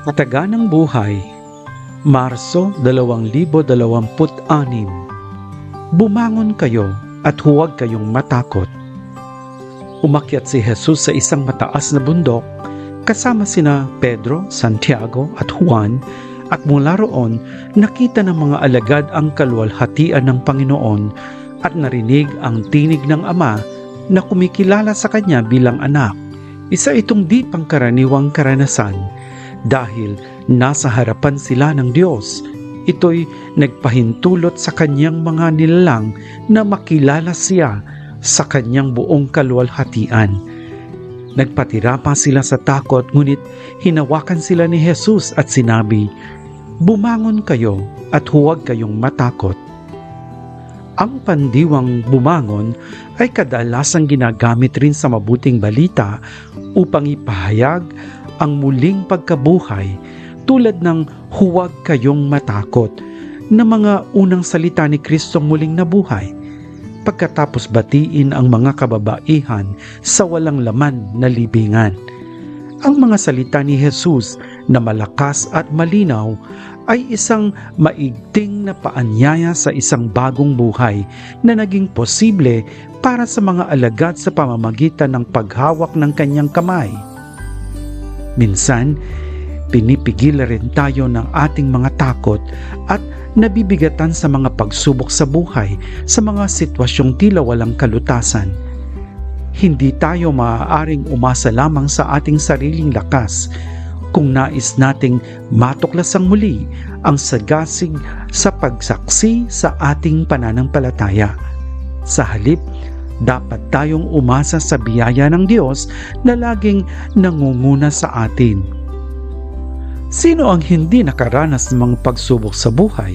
Kataganang Buhay, Marso 2026. Bumangon kayo at huwag kayong matakot. Umakyat si Jesus sa isang mataas na bundok kasama sina Pedro, Santiago at Juan, at mula roon nakita ng mga alagad ang kaluwalhatian ng Panginoon at narinig ang tinig ng Ama na kumikilala sa kanya bilang anak. Isa itong di pangkaraniwang karanasan dahil nasa harapan sila ng Diyos. Ito'y nagpahintulot sa kanyang mga nilalang na makilala siya sa kanyang buong kaluwalhatian. Nagpatira pa sila sa takot, ngunit hinawakan sila ni Jesus at sinabi, "Bumangon kayo at huwag kayong matakot." Ang pandiwang bumangon ay kadalasang ginagamit rin sa mabuting balita upang ipahayag ang muling pagkabuhay, tulad ng "huwag kayong matakot" na mga unang salita ni Kristong muling nabuhay pagkatapos batiin ang mga kababaihan sa walang laman na libingan. Ang mga salita ni Jesus na malakas at malinaw ay isang maigting na paanyaya sa isang bagong buhay na naging posible para sa mga alagad sa pamamagitan ng paghawak ng kanyang kamay. Minsan, pinipigil rin tayo ng ating mga takot at nabibigatan sa mga pagsubok sa buhay sa mga sitwasyong tila walang kalutasan. Hindi tayo maaaring umasa lamang sa ating sariling lakas kung nais nating matuklasang muli ang sagasig sa pagsaksi sa ating pananampalataya. Sa halip, dapat tayong umasa sa biyaya ng Diyos na laging nangunguna sa atin. Sino ang hindi nakaranas ng mga pagsubok sa buhay?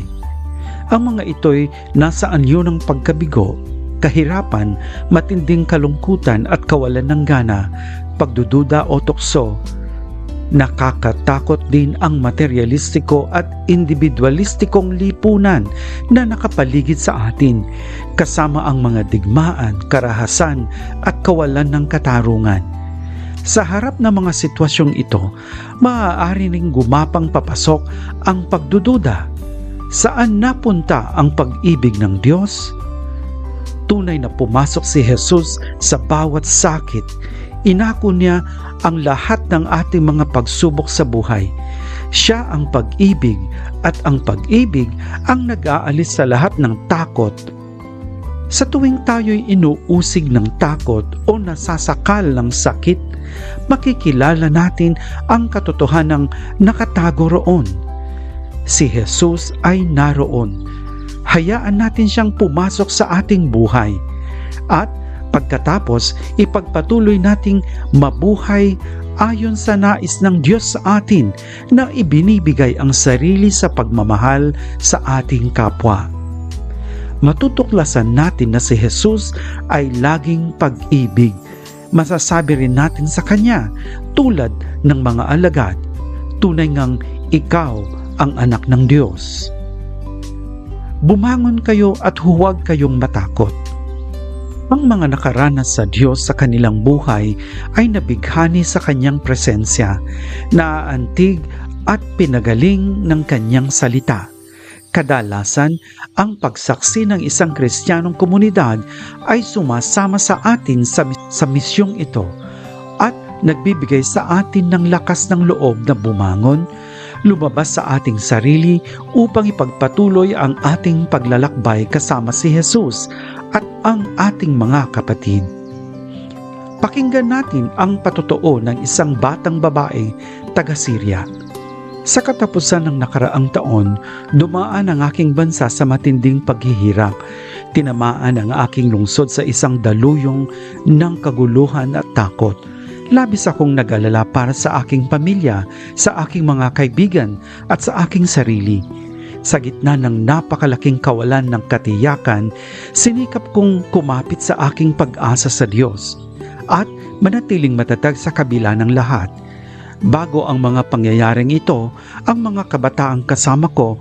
Ang mga ito'y nasa anyo ng pagkabigo, kahirapan, matinding kalungkutan at kawalan ng gana, pagdududa o tukso. Nakakatakot din ang materialistiko at individualistikong lipunan na nakapaligid sa atin, kasama ang mga digmaan, karahasan at kawalan ng katarungan. Sa harap ng mga sitwasyong ito, maaari ring gumapang papasok ang pagdududa. Saan napunta ang pag-ibig ng Diyos? Tunay na pumasok si Jesus sa bawat sakit. Inako niya ang lahat ng ating mga pagsubok sa buhay. Siya ang pag-ibig at ang pag-ibig ang nag-aalis sa lahat ng takot. Sa tuwing tayo'y inuusig ng takot o nasasakal ng sakit, makikilala natin ang katotohanang nakatago roon. Si Jesus ay naroon. Hayaan natin siyang pumasok sa ating buhay at pagkatapos ipagpatuloy nating mabuhay ayon sa nais ng Diyos sa atin na ibinibigay ang sarili sa pagmamahal sa ating kapwa. Matutuklasan natin na si Jesus ay laging pag-ibig. Masasabi rin natin sa Kanya, tulad ng mga alagad, tunay ngang ikaw ang anak ng Diyos. Bumangon kayo at huwag kayong matakot. Ang mga nakaranas sa Diyos sa kanilang buhay ay nabighani sa Kanyang presensya, naaantig at pinagaling ng Kanyang salita. Kadalasan, ang pagsaksi ng isang Kristiyanong komunidad ay sumasama sa atin sa misyong ito at nagbibigay sa atin ng lakas ng loob na bumangon, lumabas sa ating sarili upang ipagpatuloy ang ating paglalakbay kasama si Jesus at ang ating mga kapatid. Pakinggan natin ang patotoo ng isang batang babae taga Syria. Sa katapusan ng nakaraang taon, dumaan ang aking bansa sa matinding paghihirap. Tinamaan ang aking lungsod sa isang daluyong ng kaguluhan at takot. Labis akong nag-alala para sa aking pamilya, sa aking mga kaibigan at sa aking sarili. Sa gitna ng napakalaking kawalan ng katiyakan, sinikap kong kumapit sa aking pag-asa sa Diyos at manatiling matatag sa kabila ng lahat. Bago ang mga pangyayaring ito, ang mga kabataang kasama ko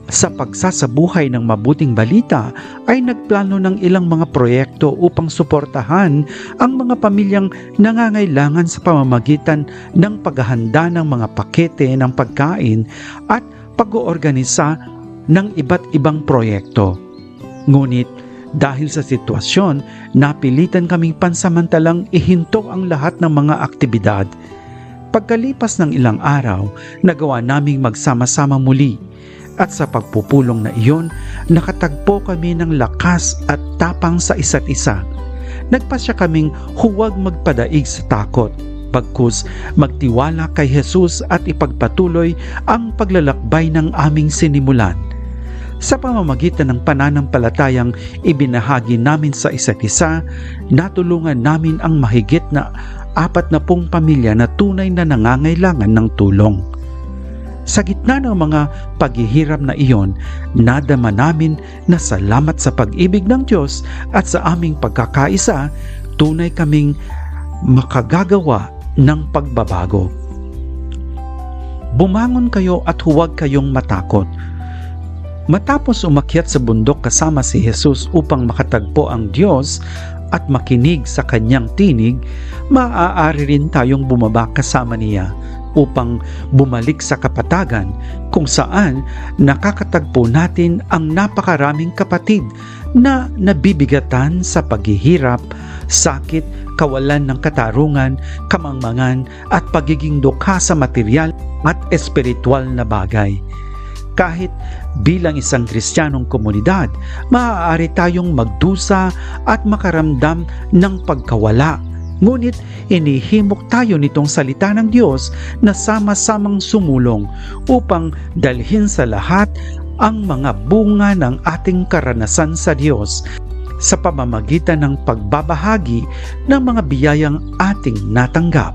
Sa pagsasabuhay ng mabuting balita ay nagplano ng ilang mga proyekto upang suportahan ang mga pamilyang nangangailangan sa pamamagitan ng paghahanda ng mga pakete ng pagkain at pag-oorganisa ng iba't ibang proyekto. Ngunit dahil sa sitwasyon, napilitan kaming pansamantalang ihinto ang lahat ng mga aktibidad. Pagkalipas ng ilang araw, nagawa naming magsama-sama muli. At sa pagpupulong na iyon, nakatagpo kami ng lakas at tapang sa isa't isa. Nagpasya kaming huwag magpadaig sa takot, bagkus magtiwala kay Jesus at ipagpatuloy ang paglalakbay ng aming sinimulan. Sa pamamagitan ng pananampalatayang ibinahagi namin sa isa't isa, natulungan namin ang mahigit na 40 pamilya na tunay na nangangailangan ng tulong. Sa gitna ng mga paghihirap na iyon, nadama namin na salamat sa pag-ibig ng Diyos at sa aming pagkakaisa, tunay kaming makagagawa ng pagbabago. Bumangon kayo at huwag kayong matakot. Matapos umakyat sa bundok kasama si Jesus upang makatagpo ang Diyos at makinig sa kanyang tinig, maaari rin tayong bumaba kasama niya upang bumalik sa kapatagan kung saan nakakatagpo natin ang napakaraming kapatid na nabibigatan sa paghihirap, sakit, kawalan ng katarungan, kamangmangan at pagiging dukha sa material at espiritual na bagay. Kahit bilang isang Kristiyanong komunidad, maaari tayong magdusa at makaramdam ng pagkawala. Ngunit inihimok tayo nitong salita ng Diyos na sama-samang sumulong upang dalhin sa lahat ang mga bunga ng ating karanasan sa Diyos sa pamamagitan ng pagbabahagi ng mga biyayang ating natanggap.